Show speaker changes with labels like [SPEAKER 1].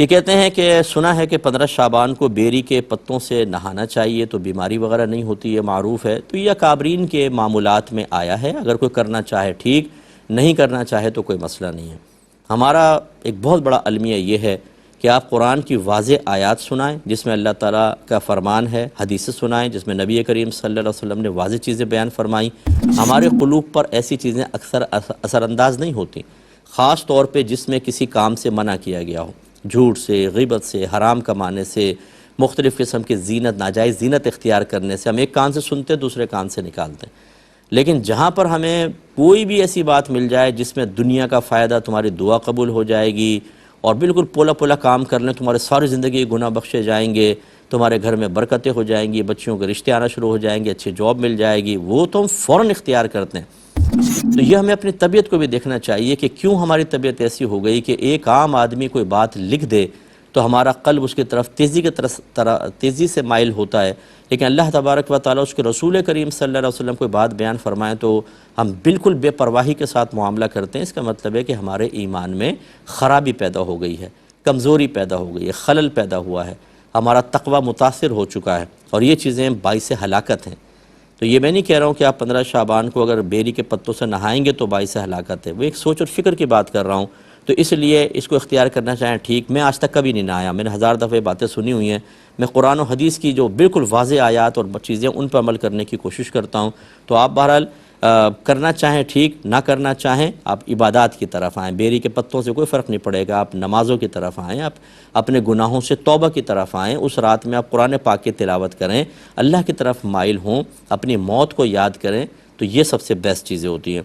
[SPEAKER 1] یہ کہتے ہیں کہ سنا ہے کہ 15 شعبان کو بیری کے پتوں سے نہانا چاہیے تو بیماری وغیرہ نہیں ہوتی، یہ معروف ہے، تو یہ اکابرین کے معمولات میں آیا ہے، اگر کوئی کرنا چاہے ٹھیک، نہیں کرنا چاہے تو کوئی مسئلہ نہیں ہے۔ ہمارا ایک بہت بڑا المیہ یہ ہے کہ آپ قرآن کی واضح آیات سنائیں جس میں اللہ تعالیٰ کا فرمان ہے، حدیثیں سنائیں جس میں نبی کریم صلی اللہ علیہ وسلم نے واضح چیزیں بیان فرمائیں۔ ہمارے قلوب پر ایسی چیزیں اکثر اثر انداز نہیں ہوتی، خاص طور پہ جس میں کسی کام سے منع کیا گیا ہو، جھوٹ سے، غیبت سے، حرام کمانے سے، مختلف قسم کی زینت، ناجائز زینت اختیار کرنے سے۔ ہم ایک کان سے سنتے دوسرے کان سے نکالتے ہیں، لیکن جہاں پر ہمیں کوئی بھی ایسی بات مل جائے جس میں دنیا کا فائدہ، تمہاری دعا قبول ہو جائے گی اور بالکل پولا پولا کام کر لیں، تمہارے ساری زندگی گناہ بخشے جائیں گے، تمہارے گھر میں برکتیں ہو جائیں گی، بچیوں کے رشتے آنا شروع ہو جائیں گے، اچھی جاب مل جائے گی، وہ تو ہم فوراً اختیار کرتے ہیں۔ تو یہ ہمیں اپنی طبیعت کو بھی دیکھنا چاہیے کہ کیوں ہماری طبیعت ایسی ہو گئی کہ ایک عام آدمی کوئی بات لکھ دے تو ہمارا قلب اس کی طرف تیزی سے مائل ہوتا ہے، لیکن اللہ تبارک و تعالیٰ اس کے رسول کریم صلی اللہ علیہ وسلم کوئی بات بیان فرمائیں تو ہم بالکل بے پرواہی کے ساتھ معاملہ کرتے ہیں۔ اس کا مطلب ہے کہ ہمارے ایمان میں خرابی پیدا ہو گئی ہے، کمزوری پیدا ہو گئی ہے، خلل پیدا ہوا ہے، ہمارا تقوی متاثر ہو چکا ہے، اور یہ چیزیں باعث ہلاکت ہیں۔ تو یہ میں نہیں کہہ رہا ہوں کہ آپ 15 شعبان کو اگر بیری کے پتوں سے نہائیں گے تو باعث ہلاکت ہے، وہ ایک سوچ اور فکر کی بات کر رہا ہوں، تو اس لیے اس کو اختیار کرنا چاہیں ٹھیک۔ میں آج تک کبھی نہیں نہایا، میں نے 1000 دفعہ باتیں سنی ہوئی ہیں، میں قرآن و حدیث کی جو بالکل واضح آیات اور چیزیں ان پر عمل کرنے کی کوشش کرتا ہوں۔ تو آپ بہرحال کرنا چاہیں ٹھیک، نہ کرنا چاہیں آپ عبادات کی طرف آئیں، بیری کے پتوں سے کوئی فرق نہیں پڑے گا، آپ نمازوں کی طرف آئیں، آپ اپنے گناہوں سے توبہ کی طرف آئیں، اس رات میں آپ قرآن پاک کی تلاوت کریں، اللہ کی طرف مائل ہوں، اپنی موت کو یاد کریں، تو یہ سب سے بیسٹ چیزیں ہوتی ہیں۔